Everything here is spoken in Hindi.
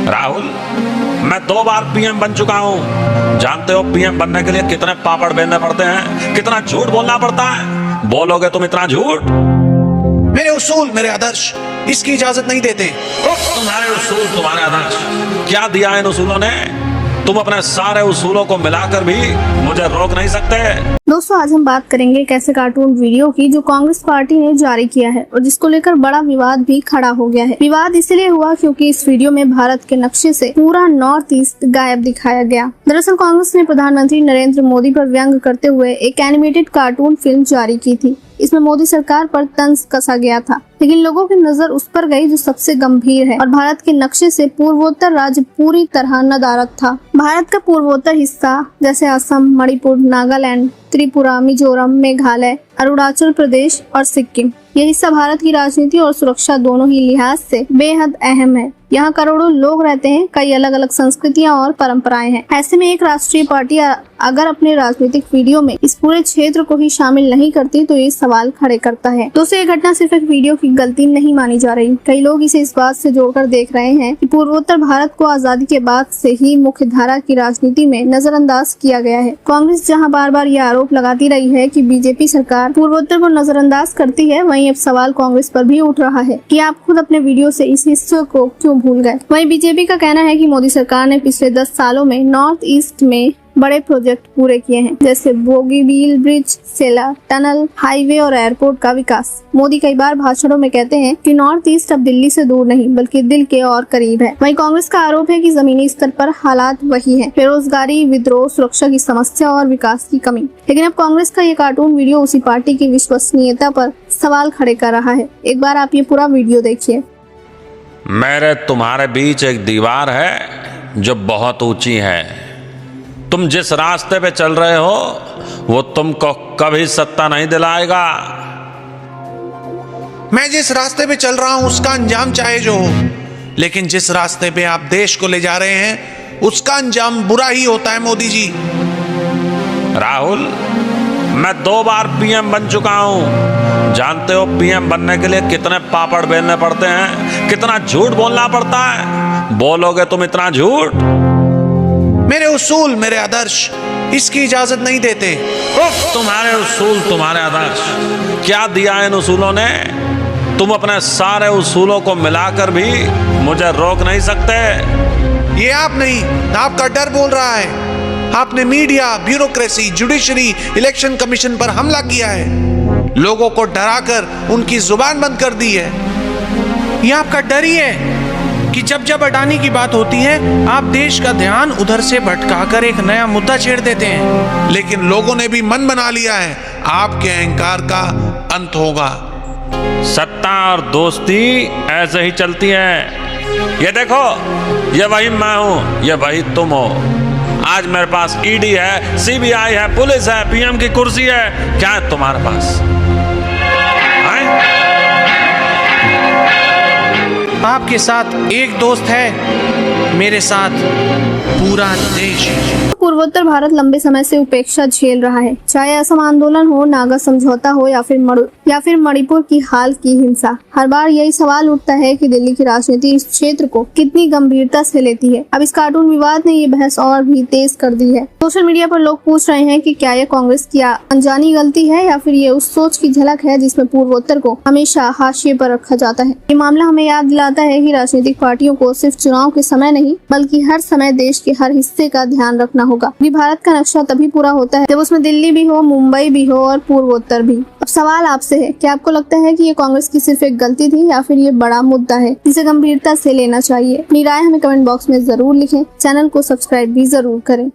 राहुल, मैं 2 बार पीएम बन चुका हूँ। जानते हो पीएम बनने के लिए कितने पापड़ बेलने पड़ते हैं, कितना झूठ बोलना पड़ता है। बोलोगे तुम इतना झूठ? मेरे उसूल, मेरे आदर्श इसकी इजाजत नहीं देते। तुम्हारे उसूल, तुम्हारे आदर्श, क्या दिया है इन उसूलों ने? तुम अपने सारे उसूलों को मिलाकर भी मुझे रोक नहीं सकते। दोस्तों, आज हम बात करेंगे एक ऐसे कार्टून वीडियो की जो कांग्रेस पार्टी ने जारी किया है और जिसको लेकर बड़ा विवाद भी खड़ा हो गया है। विवाद इसलिए हुआ क्योंकि इस वीडियो में भारत के नक्शे से पूरा नॉर्थ ईस्ट गायब दिखाया गया। दरअसल कांग्रेस ने प्रधानमंत्री नरेंद्र मोदी पर व्यंग करते हुए एक एनिमेटेड कार्टून फिल्म जारी की थी। इसमें मोदी सरकार पर तंज कसा गया था, लेकिन लोगों की नजर उस पर गई जो सबसे गंभीर है और भारत के नक्शे से पूर्वोत्तर राज्य पूरी तरह नदारद था। भारत का पूर्वोत्तर हिस्सा जैसे असम, मणिपुर, नागालैंड, त्रिपुरा, मिजोरम, मेघालय, अरुणाचल प्रदेश और सिक्किम, यह हिस्सा भारत की राजनीति और सुरक्षा दोनों ही लिहाज से बेहद अहम है। यहाँ करोड़ों लोग रहते हैं, कई अलग अलग संस्कृतियाँ और परंपराएं हैं। ऐसे में एक राष्ट्रीय पार्टी अगर अपने राजनीतिक वीडियो में इस पूरे क्षेत्र को ही शामिल नहीं करती तो ये सवाल खड़े करता है। दोस्तों, ये घटना सिर्फ एक वीडियो की गलती नहीं मानी जा रही। कई लोग इसे इस बात से जोड़कर देख रहे हैं कि पूर्वोत्तर भारत को आजादी के बाद से ही मुख्य धारा की राजनीति में नजरअंदाज किया गया है। कांग्रेस जहाँ बार बार ये आरोप लगाती रही है कि बीजेपी सरकार पूर्वोत्तर को नजरअंदाज करती है, वहीं अब सवाल कांग्रेस पर भी उठ रहा है कि आप खुद अपने वीडियो से इस हिस्से को क्यों भूल गए। वहीं बीजेपी का कहना है कि मोदी सरकार ने पिछले 10 सालों में नॉर्थ ईस्ट में बड़े प्रोजेक्ट पूरे किए हैं, जैसे बोगीबील ब्रिज, सेला टनल, हाईवे और एयरपोर्ट का विकास। मोदी कई बार भाषणों में कहते हैं कि नॉर्थ ईस्ट अब दिल्ली से दूर नहीं बल्कि दिल के और करीब है। वहीं कांग्रेस का आरोप है कि जमीनी स्तर पर हालात वही है, बेरोजगारी, विद्रोह, सुरक्षा की समस्या और विकास की कमी। लेकिन अब कांग्रेस का ये कार्टून वीडियो उसी पार्टी की विश्वसनीयता पर सवाल खड़े कर रहा है। एक बार आप ये पूरा वीडियो देखिए। मेरे तुम्हारे बीच एक दीवार है जो बहुत ऊंची है। तुम जिस रास्ते पे चल रहे हो वो तुमको कभी सत्ता नहीं दिलाएगा। मैं जिस रास्ते पे चल रहा हूं उसका अंजाम चाहे जो हो, लेकिन जिस रास्ते पे आप देश को ले जा रहे हैं उसका अंजाम बुरा ही होता है। मोदी जी, राहुल, मैं 2 बार पीएम बन चुका हूं। जानते हो पीएम बनने के लिए कितने पापड़ बेलने पड़ते हैं, कितना झूठ बोलना पड़ता है। बोलोगे तुम इतना झूठ? मेरे उसूल, मेरे आदर्श इसकी इजाजत नहीं देते। तुम्हारे उसूल, तुम्हारे आदर्श, क्या दिया है इन उसूलों ने? तुम अपने सारे उसूलों को मिलाकर भी मुझे रोक नहीं सकते। ये आप नहीं, आपका डर बोल रहा है। आपने media, bureaucracy, judiciary, election commission पर हमला किया है, लोगों को डराकर उनकी जुबान बंद कर दी है। ये आपका डर ही है कि जब जब अडानी की बात होती है आप देश का ध्यान उधर से भटकाकर एक नया मुद्दा छेड़ देते हैं। लेकिन लोगों ने भी मन बना लिया है, आपके अहंकार का अंत होगा। सत्ता और दोस्ती ऐसे ही चलती है। ये देखो, ये वही मैं हूं, ये वही तुम हो। आज मेरे पास ईडी है, सीबीआई है, पुलिस है, पीएम की कुर्सी है। क्या है तुम्हारे पास? आपके साथ एक दोस्त है, मेरे साथ पूरा देश। पूर्वोत्तर भारत लंबे समय से उपेक्षा झेल रहा है, चाहे असम आंदोलन हो, नागा समझौता हो या फिर मणिपुर की हाल की हिंसा। हर बार यही सवाल उठता है कि दिल्ली की राजनीति इस क्षेत्र को कितनी गंभीरता से लेती है। अब इस कार्टून विवाद ने ये बहस और भी तेज कर दी है। सोशल मीडिया पर लोग पूछ रहे हैं कि क्या ये कांग्रेस की अनजानी गलती है या फिर ये उस सोच की झलक है जिसमें पूर्वोत्तर को हमेशा हाशिए पर रखा जाता है। ये मामला हमें याद दिलाता है कि राजनीतिक पार्टियों को सिर्फ चुनाव के समय नहीं बल्कि हर समय देश के हर हिस्से का ध्यान रखना होगा। भारत का नक्शा तभी पूरा होता है जब उसमें दिल्ली भी हो, मुंबई भी हो और पूर्वोत्तर भी। अब सवाल आपसे है, क्या आपको लगता है कि ये कांग्रेस की सिर्फ एक गलती थी या फिर ये बड़ा मुद्दा है जिसे गंभीरता से लेना चाहिए? अपनी राय हमें कमेंट बॉक्स में जरूर लिखें। चैनल को सब्सक्राइब भी जरूर करें।